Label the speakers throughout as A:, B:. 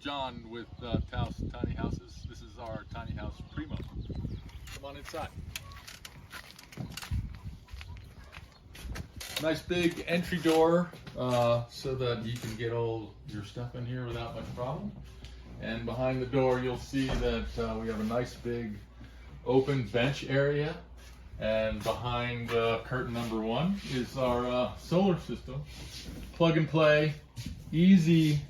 A: John with Taos Tiny Houses. This is our tiny house Primo. Come on inside. Nice big entry door so that you can get all your stuff in here without much problem. And behind the door you'll see that we have a nice big open bench area. And behind curtain number 1 is our solar system. Plug and play, easy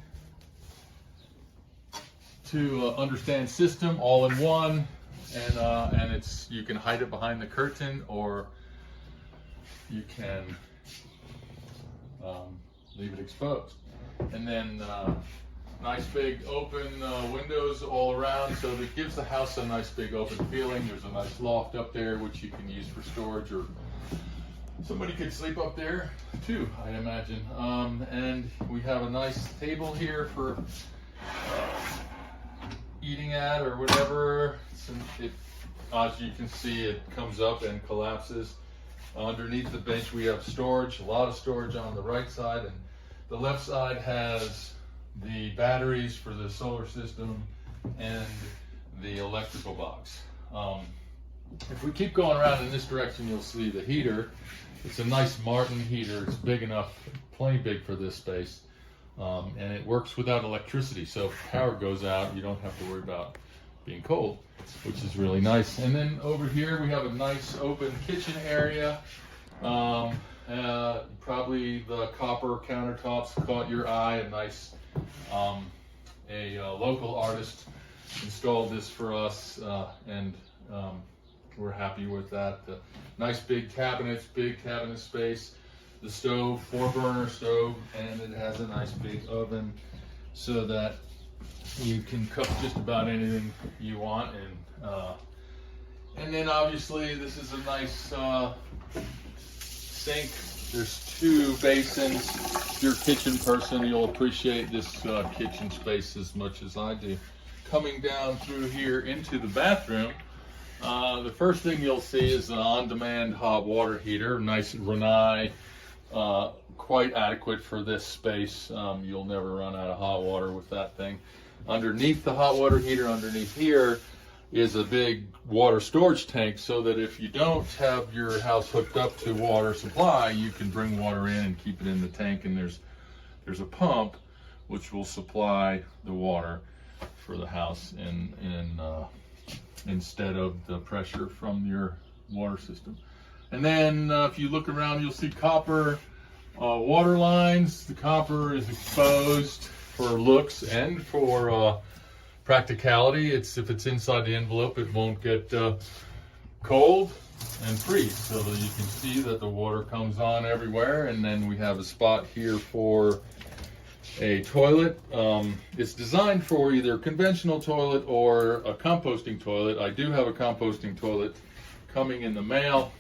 A: to understand system, all in one, and you can hide it behind the curtain, or you can leave it exposed. And then nice big open windows all around, so that gives the house a nice big open feeling. There's a nice loft up there which you can use for storage, or somebody could sleep up there too, I imagine. And we have a nice table here for eating at or whatever. As you can see, it comes up and collapses. Underneath the bench we have storage, a lot of storage on the right side, and the left side has the batteries for the solar system and the electrical box. If we keep going around in this direction, you'll see the heater. It's a nice Martin heater. It's big enough, plenty big for this space. And it works without electricity, so if power goes out, you don't have to worry about being cold, which is really nice. And then over here we have a nice open kitchen area. Probably the copper countertops caught your eye. A nice, a local artist installed this for us, and we're happy with that. Nice big cabinets, big cabinet space. The stove, 4-burner stove, and it has a nice big oven so that you can cook just about anything you want. And then obviously this is a nice sink. There's 2 basins. If you're a kitchen person, you'll appreciate this kitchen space as much as I do. Coming down through here into the bathroom, the first thing you'll see is an on-demand hot water heater. Nice Rinnai. Quite adequate for this space. You'll never run out of hot water with that thing. Underneath the hot water heater, underneath here, is a big water storage tank, so that if you don't have your house hooked up to water supply, you can bring water in and keep it in the tank. And there's a pump which will supply the water for the house instead of the pressure from your water system. And then if you look around, you'll see copper water lines. The copper is exposed for looks and for practicality. If it's inside the envelope, it won't get cold and freeze, so that you can see that the water comes on everywhere. And then we have a spot here for a toilet. It's designed for either a conventional toilet or a composting toilet. I do have a composting toilet coming in the mail,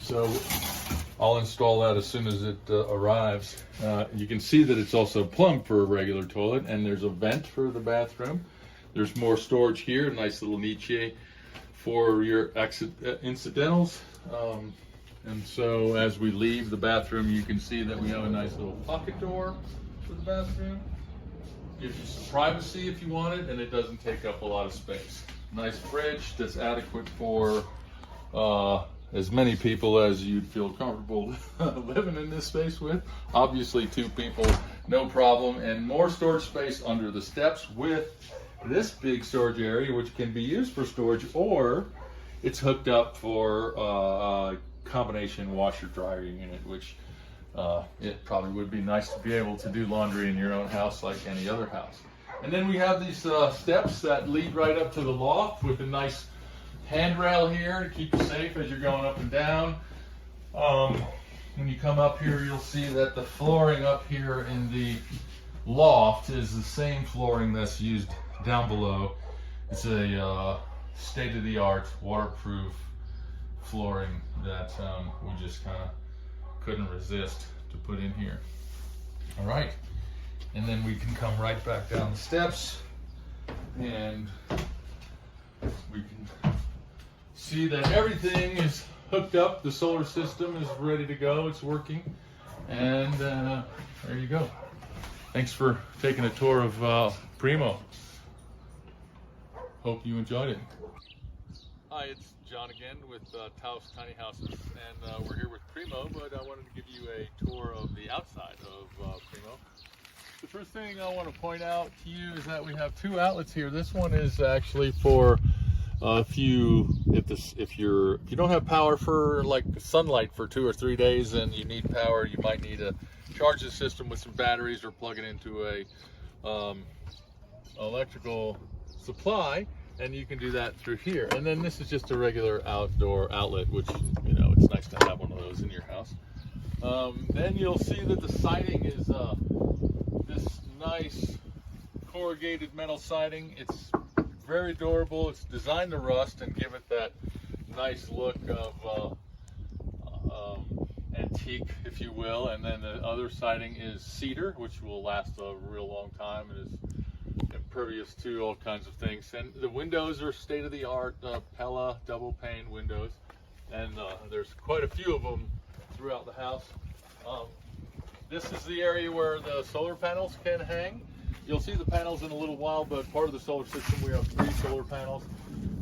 A: so I'll install that as soon as it arrives. You can see that it's also plumbed for a regular toilet, and there's a vent for the bathroom. There's more storage here, a nice little niche for your incidentals. And so as we leave the bathroom, you can see that we have a nice little pocket door for the bathroom. Gives you some privacy if you want it, and it doesn't take up a lot of space. Nice fridge that's adequate for as many people as you'd feel comfortable living in this space with. Obviously 2 people, no problem. And more storage space under the steps with this big storage area, which can be used for storage, or it's hooked up for a combination washer dryer unit, which it probably would be nice to be able to do laundry in your own house like any other house. And then we have these steps that lead right up to the loft with a nice handrail here to keep you safe as you're going up and down. When you come up here, you'll see that the flooring up here in the loft is the same flooring that's used down below. It's a state-of-the-art waterproof flooring that we just kind of couldn't resist to put in here. All right, and then we can come right back down the steps, and we can see that everything is hooked up. The solar system is ready to go. It's working, and there you go. Thanks for taking a tour of Primo. Hope you enjoyed it. Hi, it's John again with Taos Tiny Houses, and we're here with Primo, but I wanted to give you a tour of the outside of Primo. The first thing I want to point out to you is that we have two outlets here. This one is actually for if you don't have power for like sunlight for 2 or 3 days and you need power, you might need to charge the system with some batteries or plug it into a electrical supply, and you can do that through here. And then this is just a regular outdoor outlet, which, you know, it's nice to have one of those in your house. Then you'll see that the siding is this nice corrugated metal siding. It's very durable. It's designed to rust and give it that nice look of antique, if you will. And then the other siding is cedar, which will last a real long time and is impervious to all kinds of things. And the windows are state-of-the-art Pella double pane windows, and there's quite a few of them throughout the house. This is the area where the solar panels can hang. You'll see the panels in a little while, but part of the solar system, we have 3 solar panels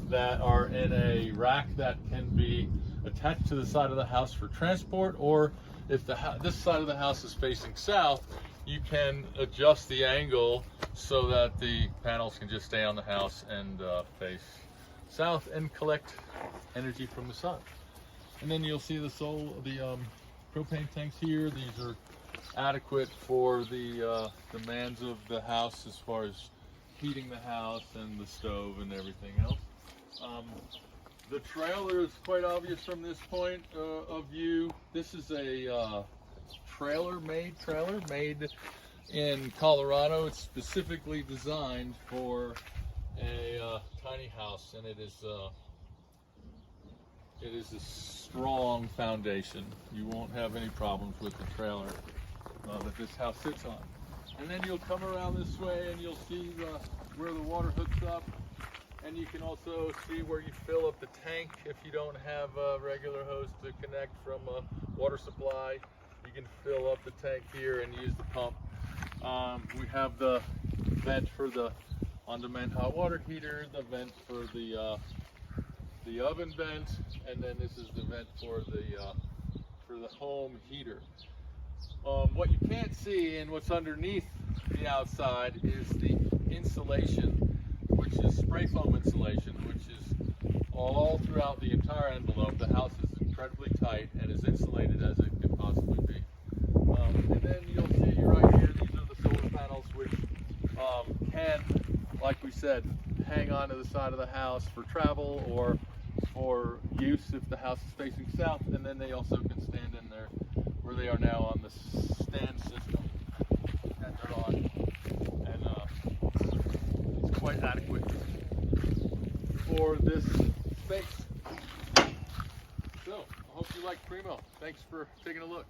A: that are in a rack that can be attached to the side of the house for transport, or if this side of the house is facing south, you can adjust the angle so that the panels can just stay on the house and face south and collect energy from the sun. And then you'll see the propane tanks here. These are adequate for the demands of the house as far as heating the house and the stove and everything else. The trailer is quite obvious from this point of view. This is a trailer made in Colorado. It's specifically designed for a tiny house, and it is a strong foundation. You won't have any problems with the trailer that this house sits on. And then you'll come around this way and you'll see where the water hooks up, and you can also see where you fill up the tank if you don't have a regular hose to connect from a water supply. You can fill up the tank here and use the pump. We have the vent for the on-demand hot water heater, the vent for the oven vent, and then this is the vent for the home heater. What you can't see and what's underneath the outside is the insulation, which is spray foam insulation, which is all throughout the entire envelope. The house is incredibly tight and as insulated as it can possibly be. And then you'll see right here, these are the solar panels, which can, like we said, hang on to the side of the house for travel or for use if the house is facing south. And then they also can stand in there where they are now on the stand system, and they're on, and it's quite adequate for this space. So I hope you like Primo. Thanks for taking a look.